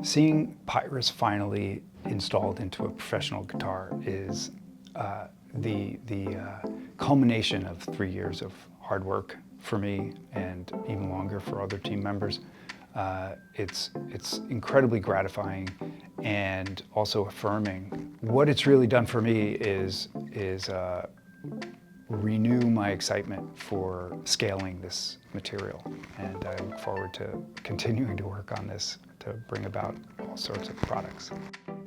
Seeing Pyrus finally installed into a professional guitar is the culmination of 3 years of hard work for me and even longer for other team members. It's incredibly gratifying and also affirming. What it's really done for me is renew my excitement for scaling this material, and I look forward to continuing to work on this to bring about all sorts of products.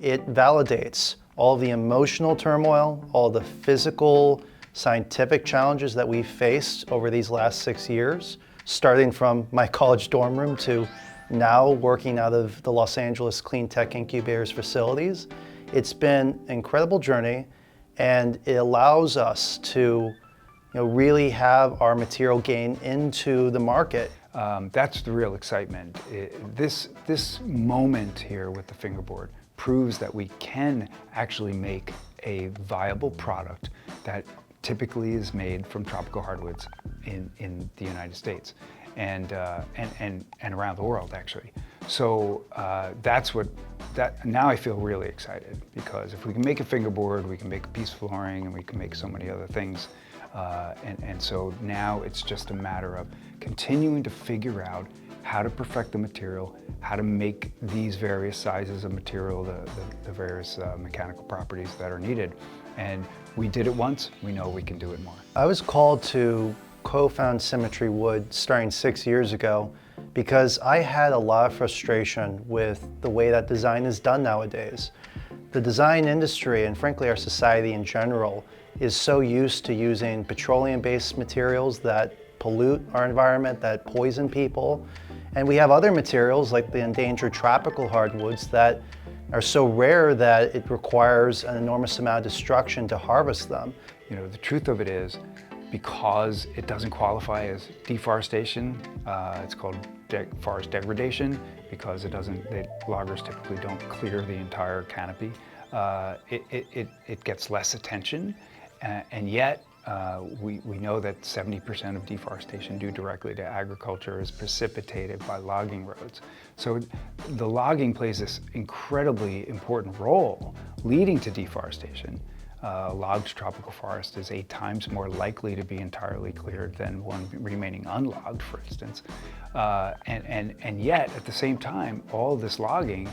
It validates all the emotional turmoil, all the physical, scientific challenges that we've faced over these last 6 years, starting from my college dorm room to now working out of the Los Angeles Clean Tech Incubator's facilities. It's been an incredible journey, and it allows us to really have our material gain into the market. That's the real excitement. This moment here with the fingerboard proves that we can actually make a viable product that typically is made from tropical hardwoods in the United States and around the world, actually. So now I feel really excited, because if we can make a fingerboard, we can make a piece of flooring, and we can make so many other things. And so now it's just a matter of continuing to figure out how to perfect the material, how to make these various sizes of material, the various mechanical properties that are needed. And we did it once, we know we can do it more. I was called to co-found Symmetry Wood starting 6 years ago because I had a lot of frustration with the way that design is done nowadays. The design industry, and frankly our society in general, is so used to using petroleum-based materials that pollute our environment, that poison people. And we have other materials like the endangered tropical hardwoods that are so rare that it requires an enormous amount of destruction to harvest them. The truth of it is, because it doesn't qualify as deforestation, it's called forest degradation, because loggers typically don't clear the entire canopy. It gets less attention, and yet we know that 70% of deforestation due directly to agriculture is precipitated by logging roads. So the logging plays this incredibly important role leading to deforestation. Logged tropical forest is 8 times more likely to be entirely cleared than one remaining unlogged, for instance. And yet, at the same time, all this logging,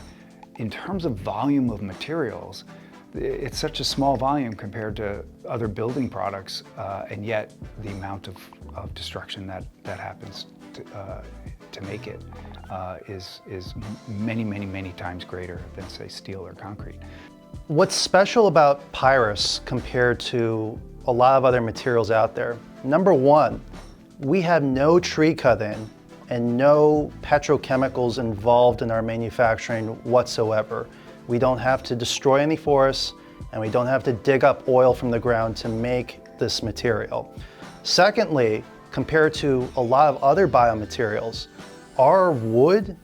in terms of volume of materials, it's such a small volume compared to other building products, and yet the amount of destruction that happens to make it is many, many, many times greater than, say, steel or concrete. What's special about Pyrus compared to a lot of other materials out there? Number one, we have no tree cutting and no petrochemicals involved in our manufacturing whatsoever. We don't have to destroy any forests, and we don't have to dig up oil from the ground to make this material. Secondly, compared to a lot of other biomaterials, our wood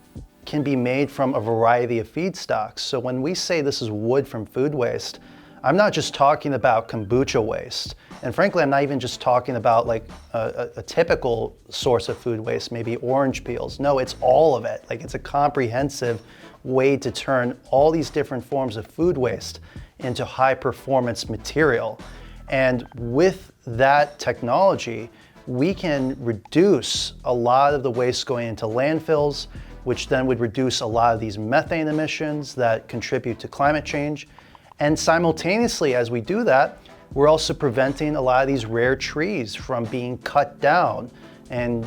can be made from a variety of feedstocks. So when we say this is wood from food waste, I'm not just talking about kombucha waste. And frankly, I'm not even just talking about like a typical source of food waste, maybe orange peels. No, it's all of it. Like, it's a comprehensive way to turn all these different forms of food waste into high performance material. And with that technology, we can reduce a lot of the waste going into landfills, which then would reduce a lot of these methane emissions that contribute to climate change. And simultaneously, as we do that, we're also preventing a lot of these rare trees from being cut down, and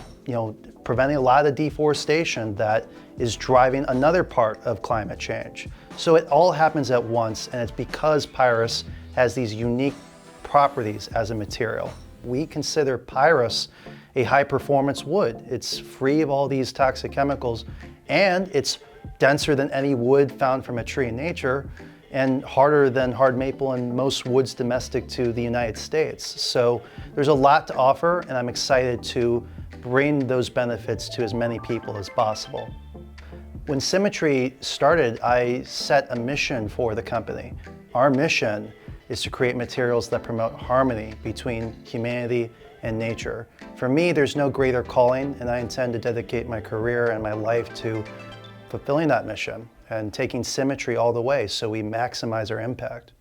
preventing a lot of deforestation that is driving another part of climate change. So it all happens at once, and it's because Pyrus has these unique properties as a material. We consider Pyrus a high-performance wood. It's free of all these toxic chemicals, and it's denser than any wood found from a tree in nature, and harder than hard maple and most woods domestic to the United States. So there's a lot to offer, and I'm excited to bring those benefits to as many people as possible. When Symmetry started, I set a mission for the company. Our mission is to create materials that promote harmony between humanity and nature. For me, there's no greater calling, and I intend to dedicate my career and my life to fulfilling that mission. and taking symmetry all the way so we maximize our impact.